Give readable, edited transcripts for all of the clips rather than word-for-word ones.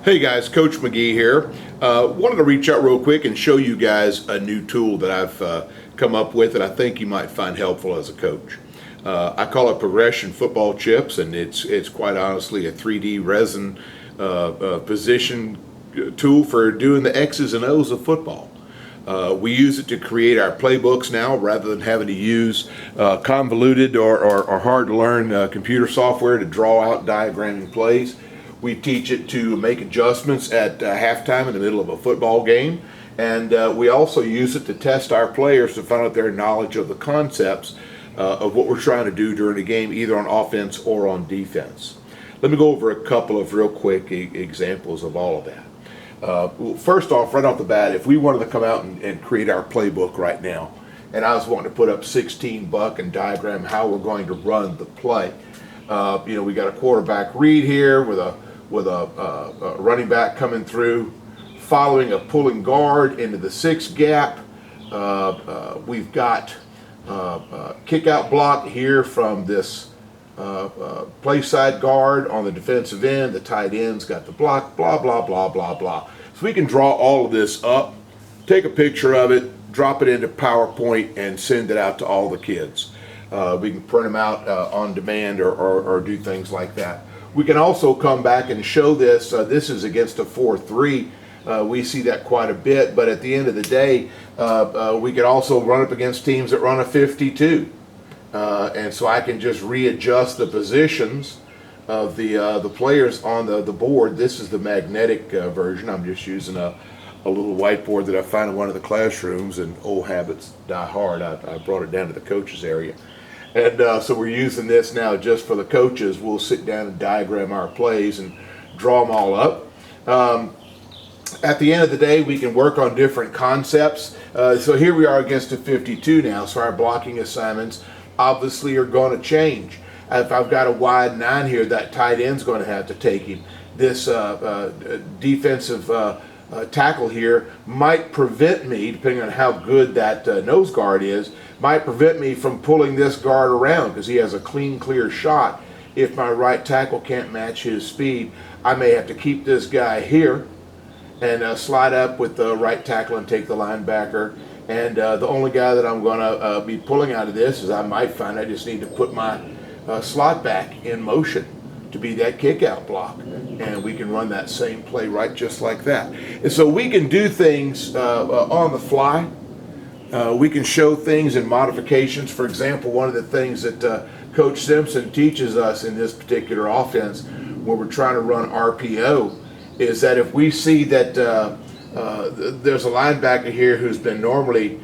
Hey guys, Coach Magee here. Wanted to reach out real quick and show you guys a new tool that I've come up with that I think you might find helpful as a coach. I call it progression football chips, and it's quite honestly a 3D resin position tool for doing the X's and O's of football. We use it to create our playbooks now rather than having to use convoluted or hard to learn computer software to draw out diagramming plays. We teach it to make adjustments at halftime in the middle of a football game, and we also use it to test our players to find out their knowledge of the concepts of what we're trying to do during the game, either on offense or on defense. Let me go over a couple of real quick examples of all of that. First off, right off the bat, if we wanted to come out and create our playbook right now, and I was wanting to put up 16 buck and diagram how we're going to run the play, we got a quarterback read here with a running back coming through, following a pulling guard into the 6 gap. We've got kick out block here from this play side guard on the defensive end. The tight end's got the block, blah, blah, blah, blah, blah. So we can draw all of this up, take a picture of it, drop it into PowerPoint, and send it out to all the kids. We can print them out on demand or do things like that. We can also come back and show this. This is against a 4-3. We see that quite a bit, but at the end of the day, we can also run up against teams that run a 52. And so I can just readjust the positions of the players on the board. This is the magnetic version. I'm just using a little whiteboard that I found in one of the classrooms, and old habits die hard. I brought it down to the coaches area. And so we're using this now just for the coaches. We'll sit down and diagram our plays and draw them all up. At the end of the day, we can work on different concepts. So here we are against a 52 now, so our blocking assignments obviously are going to change. If I've got a wide 9 here, that tight end's going to have to take him. This defensive tackle here might prevent me, depending on how good that nose guard is, might prevent me from pulling this guard around because he has a clean, clear shot. If my right tackle can't match his speed, I may have to keep this guy here and slide up with the right tackle and take the linebacker. And the only guy that I'm going to be pulling out of this is I might find I just need to put my slot back in motion to be that kick out block, and we can run that same play right just like that. And so we can do things on the fly. We can show things in modifications. For example, one of the things that Coach Simpson teaches us in this particular offense when we're trying to run RPO is that if we see that there's a linebacker here who's been normally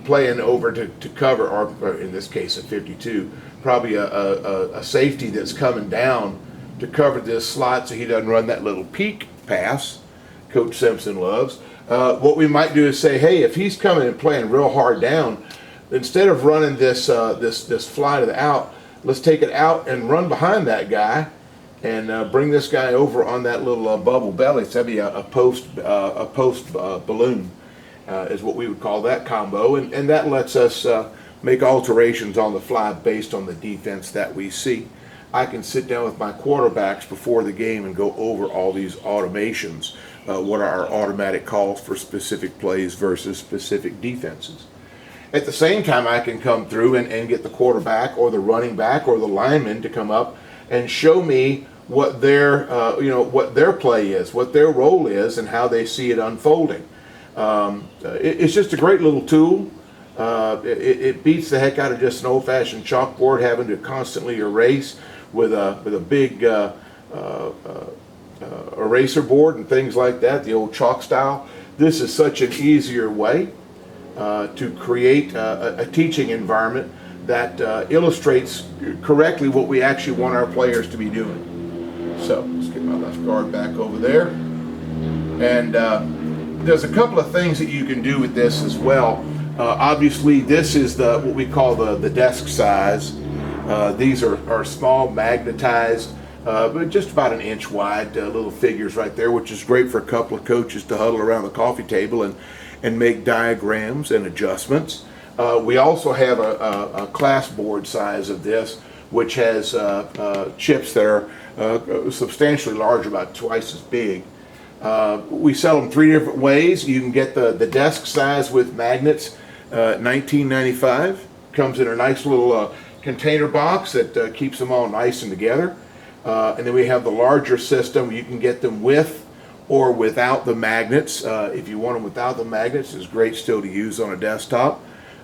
playing over to cover, or in this case a 52, probably a safety that's coming down to cover this slot so he doesn't run that little peek pass Coach Simpson loves. What we might do is say, hey, if he's coming and playing real hard down, instead of running this fly to the out, let's take it out and run behind that guy and bring this guy over on that little bubble belly. So that'd be a post balloon is what we would call that combo, and that lets us make alterations on the fly based on the defense that we see. I can sit down with my quarterbacks before the game and go over all these automations. What are our automatic calls for specific plays versus specific defenses? At the same time, I can come through and get the quarterback or the running back or the lineman to come up and show me what their play is, what their role is, and how they see it unfolding. It's just a great little tool. It beats the heck out of just an old-fashioned chalkboard, having to constantly erase with a big eraser board and things like that, the old chalk style. This is such an easier way to create a teaching environment that illustrates correctly what we actually want our players to be doing. So let's get my left guard back over there. And there's a couple of things that you can do with this as well. Obviously, this is what we call the desk size. These are small, magnetized, but just about an inch wide little figures right there, which is great for a couple of coaches to huddle around the coffee table and make diagrams and adjustments. We also have a class board size of this, which has chips that are substantially larger, about twice as big. We sell them 3 different ways. You can get the desk size with magnets, $19.95. Comes in a nice little container box that keeps them all nice and together. And then we have the larger system. You can get them with or without the magnets. If you want them without the magnets, it's great still to use on a desktop.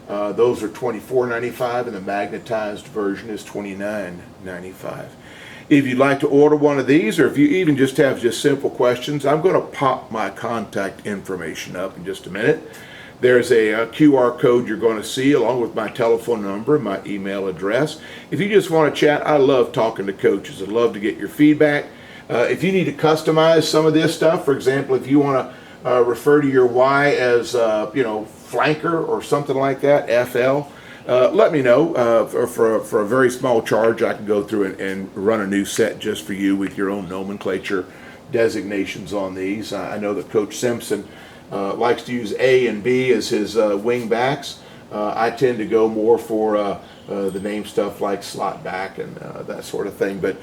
Those are $24.95, and the magnetized version is $29.95. If you'd like to order one of these, or if you even just have simple questions, I'm going to pop my contact information up in just a minute. There's a QR code you're going to see along with my telephone number and my email address. If you just want to chat, I love talking to coaches. I'd love to get your feedback. If you need to customize some of this stuff, for example, if you want to refer to your Y as, flanker or something like that, FL, let me know. For a very small charge, I can go through and run a new set just for you with your own nomenclature designations on these. I know that Coach Simpson likes to use A and B as his wing backs. I tend to go more for the name stuff like slot back and that sort of thing, but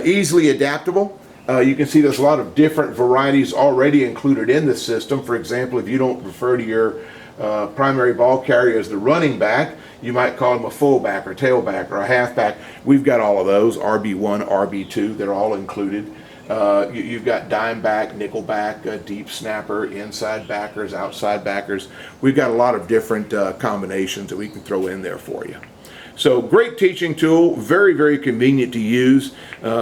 easily adaptable. You can see there's a lot of different varieties already included in the system. For example, if you don't refer to your primary ball carrier as the running back, you might call him a fullback or tailback or a halfback. We've got all of those, RB1, RB2, they're all included. You've got dime back, nickel back, deep snapper, inside backers, outside backers. We've got a lot of different combinations that we can throw in there for you. So great teaching tool, very, very convenient to use.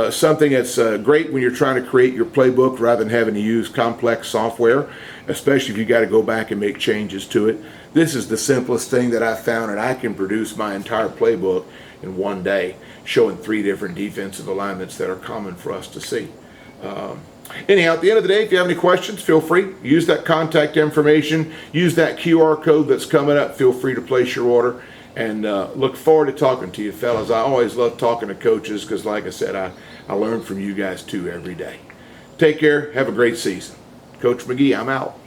Something that's great when you're trying to create your playbook rather than having to use complex software, especially if you got to go back and make changes to it. This is the simplest thing that I've found, and I can produce my entire playbook in one day, showing 3 different defensive alignments that are common for us to see. Anyhow, at the end of the day, if you have any questions, feel free. Use that contact information. Use that QR code that's coming up. Feel free to place your order. And look forward to talking to you, fellas. I always love talking to coaches because, like I said, I learn from you guys too every day. Take care. Have a great season. Coach Magee, I'm out.